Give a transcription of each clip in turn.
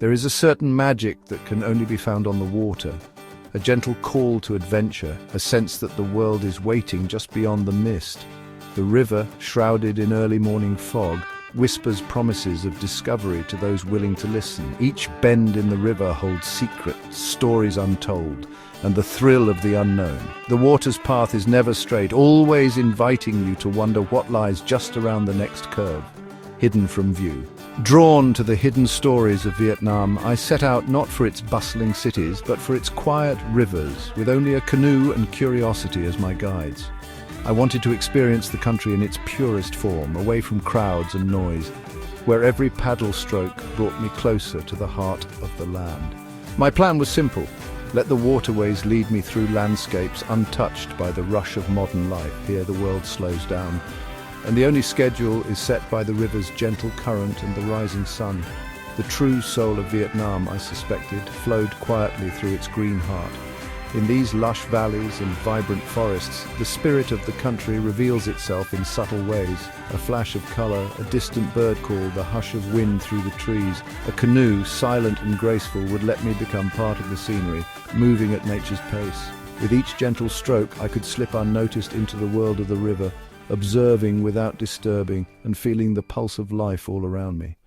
There is a certain magic that can only be found on the water, a gentle call to adventure, a sense that the world is waiting just beyond the mist. The river, shrouded in early morning fog, whispers promises of discovery to those willing to listen. Each bend in the river holds secrets, stories untold, and the thrill of the unknown. The water's path is never straight, always inviting you to wonder what lies just around the next curve, hidden from view. Drawn to the hidden stories of Vietnam, I set out not for its bustling cities, but for its quiet rivers, with only a canoe and curiosity as my guides. I wanted to experience the country in its purest form, away from crowds and noise, where every paddle stroke brought me closer to the heart of the land. My plan was simple: let the waterways lead me through landscapes untouched by the rush of modern life. Here the world slows down, and the only schedule is set by the river's gentle current and the rising sun. The true soul of Vietnam, I suspected, flowed quietly through its green heart. In these lush valleys and vibrant forests, the spirit of the country reveals itself in subtle ways. A flash of color, a distant bird call, the hush of wind through the trees. A canoe, silent and graceful, would let me become part of the scenery, moving at nature's pace. With each gentle stroke, I could slip unnoticed into the world of the river, observing without disturbing and feeling the pulse of life all around me.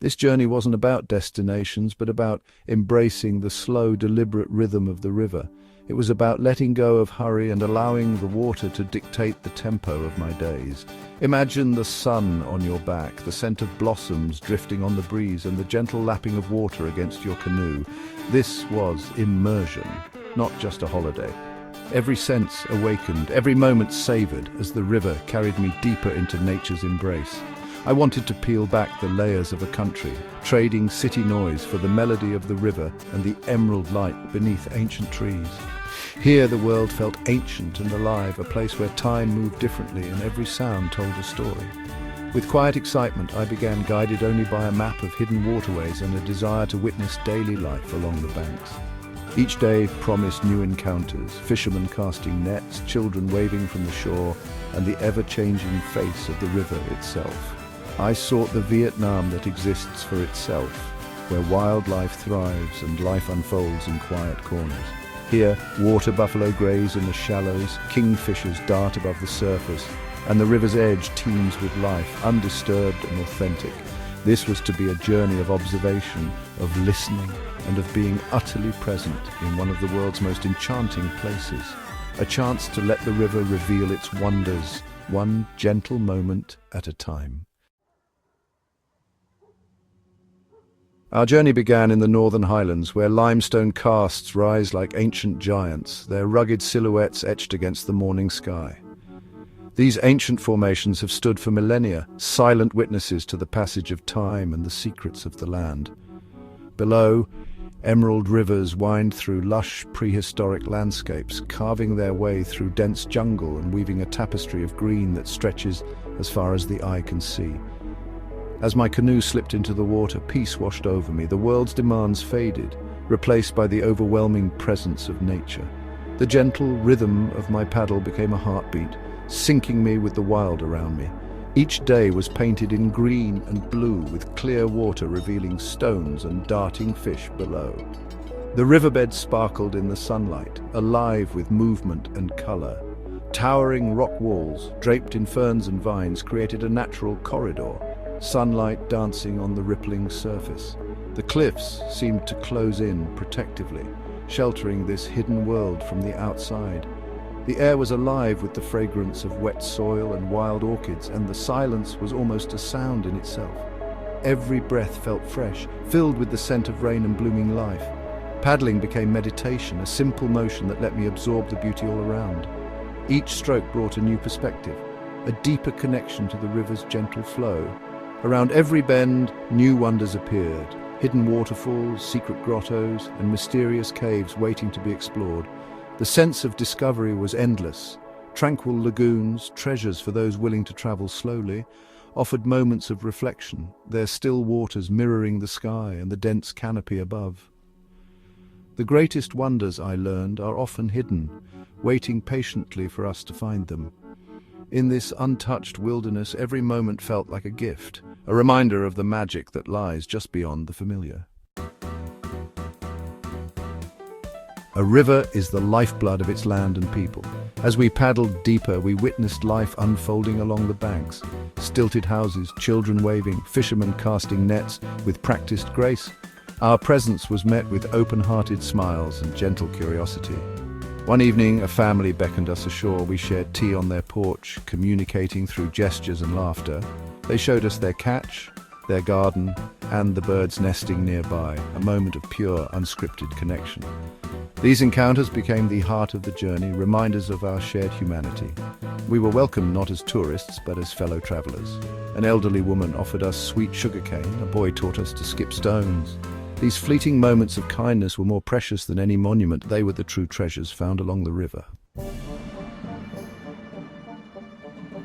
This journey wasn't about destinations, but about embracing the slow, deliberate rhythm of the river. It was about letting go of hurry and allowing the water to dictate the tempo of my days. Imagine the sun on your back, the scent of blossoms drifting on the breeze, and the gentle lapping of water against your canoe. This was immersion, not just a holiday. Every sense awakened, every moment savored as the river carried me deeper into nature's embrace. I wanted to peel back the layers of a country, trading city noise for the melody of the river and the emerald light beneath ancient trees. Here the world felt ancient and alive, a place where time moved differently and every sound told a story. With quiet excitement, I began, guided only by a map of hidden waterways and a desire to witness daily life along the banks. Each day promised new encounters, fishermen casting nets, children waving from the shore, and the ever-changing face of the river itself. I sought the Vietnam that exists for itself, where wildlife thrives and life unfolds in quiet corners. Here, water buffalo graze in the shallows, kingfishers dart above the surface, and the river's edge teems with life, undisturbed and authentic. This was to be a journey of observation, of listening, and of being utterly present in one of the world's most enchanting places. A chance to let the river reveal its wonders, one gentle moment at a time. Our journey began in the Northern Highlands, where limestone casts rise like ancient giants, their rugged silhouettes etched against the morning sky. These ancient formations have stood for millennia, silent witnesses to the passage of time and the secrets of the land. Below, emerald rivers wind through lush prehistoric landscapes, carving their way through dense jungle and weaving a tapestry of green that stretches as far as the eye can see. As my canoe slipped into the water, peace washed over me. The world's demands faded, replaced by the overwhelming presence of nature. The gentle rhythm of my paddle became a heartbeat, syncing me with the wild around me. Each day was painted in green and blue, with clear water revealing stones and darting fish below. The riverbed sparkled in the sunlight, alive with movement and color. Towering rock walls, draped in ferns and vines, created a natural corridor, sunlight dancing on the rippling surface. The cliffs seemed to close in protectively, sheltering this hidden world from the outside. The air was alive with the fragrance of wet soil and wild orchids, and the silence was almost a sound in itself. Every breath felt fresh, filled with the scent of rain and blooming life. Paddling became meditation, a simple motion that let me absorb the beauty all around. Each stroke brought a new perspective, a deeper connection to the river's gentle flow. Around every bend, new wonders appeared, hidden waterfalls, secret grottos, and mysterious caves waiting to be explored. The sense of discovery was endless. Tranquil lagoons, treasures for those willing to travel slowly, offered moments of reflection, their still waters mirroring the sky and the dense canopy above. The greatest wonders, I learned, are often hidden, waiting patiently for us to find them. In this untouched wilderness, every moment felt like a gift, a reminder of the magic that lies just beyond the familiar. A river is the lifeblood of its land and people. As we paddled deeper, we witnessed life unfolding along the banks. Stilted houses, children waving, fishermen casting nets with practiced grace. Our presence was met with open-hearted smiles and gentle curiosity. One evening, a family beckoned us ashore. We shared tea on their porch, communicating through gestures and laughter. They showed us their catch, their garden, and the birds nesting nearby, a moment of pure, unscripted connection. These encounters became the heart of the journey, reminders of our shared humanity. We were welcomed not as tourists, but as fellow travelers. An elderly woman offered us sweet sugarcane, a boy taught us to skip stones. These fleeting moments of kindness were more precious than any monument. They were the true treasures found along the river.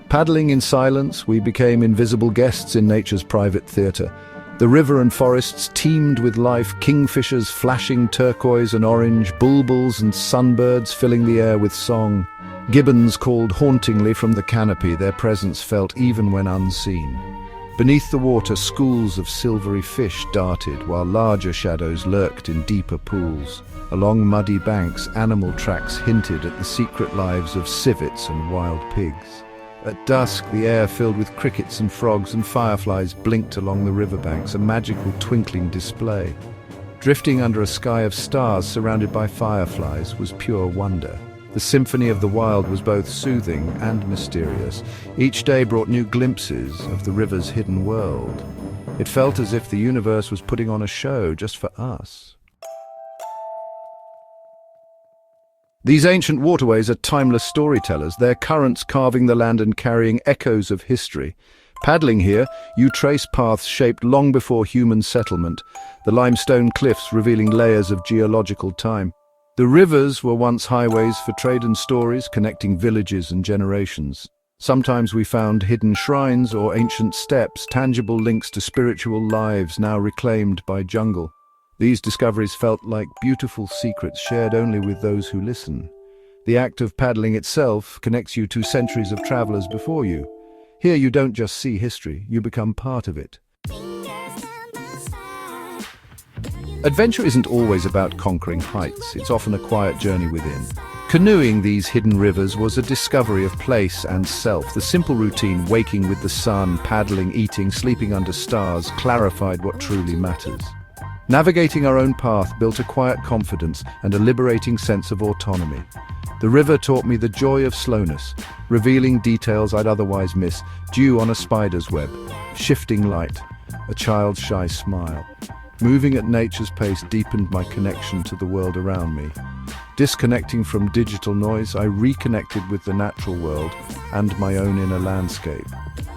Paddling in silence, we became invisible guests in nature's private theatre. The river and forests teemed with life, kingfishers flashing turquoise and orange, bulbuls and sunbirds filling the air with song. Gibbons called hauntingly from the canopy, their presence felt even when unseen. Beneath the water, schools of silvery fish darted, while larger shadows lurked in deeper pools. Along muddy banks, animal tracks hinted at the secret lives of civets and wild pigs. At dusk, the air filled with crickets and frogs and fireflies blinked along the riverbanks, a magical twinkling display. Drifting under a sky of stars surrounded by fireflies was pure wonder. The symphony of the wild was both soothing and mysterious. Each day brought new glimpses of the river's hidden world. It felt as if the universe was putting on a show just for us. These ancient waterways are timeless storytellers, their currents carving the land and carrying echoes of history. Paddling here, you trace paths shaped long before human settlement, the limestone cliffs revealing layers of geological time. The rivers were once highways for trade and stories, connecting villages and generations. Sometimes we found hidden shrines or ancient steps, tangible links to spiritual lives now reclaimed by jungle. These discoveries felt like beautiful secrets shared only with those who listen. The act of paddling itself connects you to centuries of travelers before you. Here you don't just see history, you become part of it. Adventure isn't always about conquering heights, it's often a quiet journey within. Canoeing these hidden rivers was a discovery of place and self. The simple routine, waking with the sun, paddling, eating, sleeping under stars, clarified what truly matters. Navigating our own path built a quiet confidence and a liberating sense of autonomy. The river taught me the joy of slowness, revealing details I'd otherwise miss, dew on a spider's web, shifting light, a child's shy smile. Moving at nature's pace deepened my connection to the world around me. Disconnecting from digital noise, I reconnected with the natural world and my own inner landscape.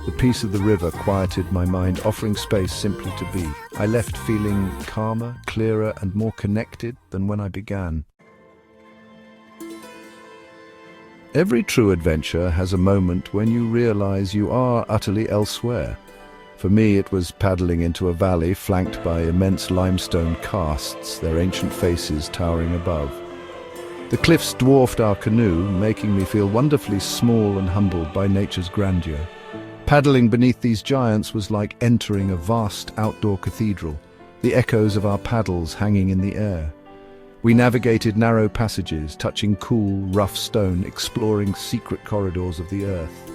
The peace of the river quieted my mind, offering space simply to be. I left feeling calmer, clearer, and more connected than when I began. Every true adventure has a moment when you realize you are utterly elsewhere. For me, it was paddling into a valley flanked by immense limestone casts, their ancient faces towering above. The cliffs dwarfed our canoe, making me feel wonderfully small and humbled by nature's grandeur. Paddling beneath these giants was like entering a vast outdoor cathedral, the echoes of our paddles hanging in the air. We navigated narrow passages, touching cool, rough stone, exploring secret corridors of the earth.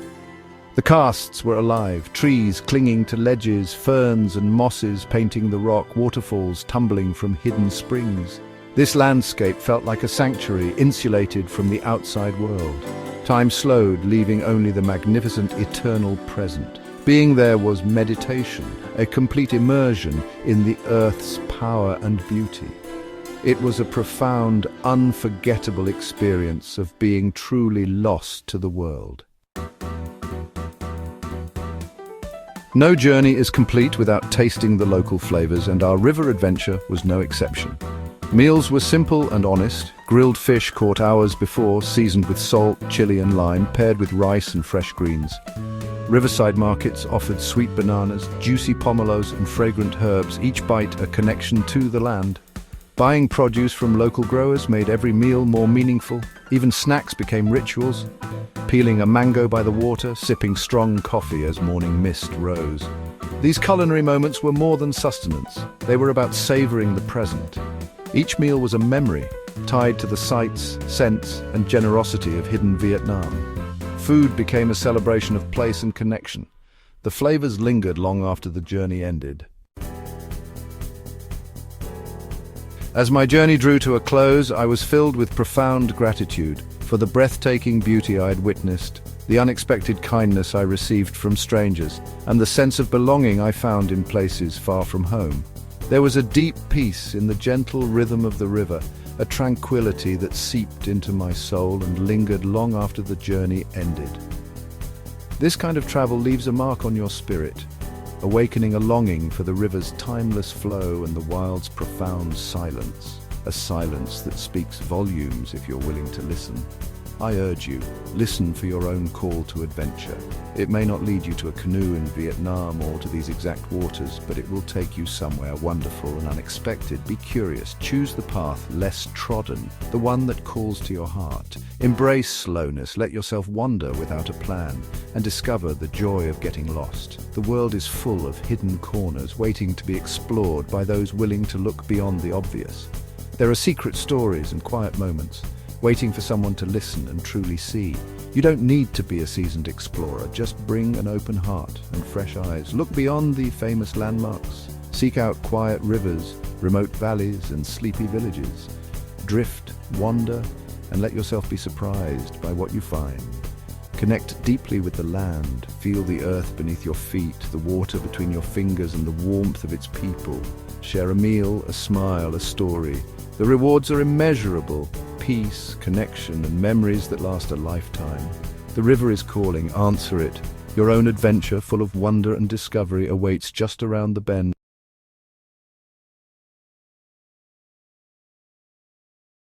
The casts were alive, trees clinging to ledges, ferns and mosses painting the rock, waterfalls tumbling from hidden springs. This landscape felt like a sanctuary, insulated from the outside world. Time slowed, leaving only the magnificent eternal present. Being there was meditation, a complete immersion in the earth's power and beauty. It was a profound, unforgettable experience of being truly lost to the world. No journey is complete without tasting the local flavors, and our river adventure was no exception. Meals were simple and honest. Grilled fish caught hours before, seasoned with salt, chili and lime, paired with rice and fresh greens. Riverside markets offered sweet bananas, juicy pomelos and fragrant herbs, each bite a connection to the land. Buying produce from local growers made every meal more meaningful. Even snacks became rituals. Peeling a mango by the water, sipping strong coffee as morning mist rose. These culinary moments were more than sustenance. They were about savoring the present. Each meal was a memory, tied to the sights, scents, and generosity of hidden Vietnam. Food became a celebration of place and connection. The flavors lingered long after the journey ended. As my journey drew to a close, I was filled with profound gratitude for the breathtaking beauty I had witnessed, the unexpected kindness I received from strangers, and the sense of belonging I found in places far from home. There was a deep peace in the gentle rhythm of the river, a tranquility that seeped into my soul and lingered long after the journey ended. This kind of travel leaves a mark on your spirit, awakening a longing for the river's timeless flow and the wild's profound silence, a silence that speaks volumes if you're willing to listen. I urge you, listen for your own call to adventure. It may not lead you to a canoe in Vietnam or to these exact waters, but it will take you somewhere wonderful and unexpected. Be curious, choose the path less trodden, the one that calls to your heart. Embrace slowness, let yourself wander without a plan, and discover the joy of getting lost. The world is full of hidden corners waiting to be explored by those willing to look beyond the obvious. There are secret stories and quiet moments, waiting for someone to listen and truly see. You don't need to be a seasoned explorer, just bring an open heart and fresh eyes. Look beyond the famous landmarks. Seek out quiet rivers, remote valleys, and sleepy villages. Drift, wander, and let yourself be surprised by what you find. Connect deeply with the land. Feel the earth beneath your feet, the water between your fingers, and the warmth of its people. Share a meal, a smile, a story. The rewards are immeasurable. Peace, connection, and memories that last a lifetime. The river is calling, answer it. Your own adventure, full of wonder and discovery, awaits just around the bend.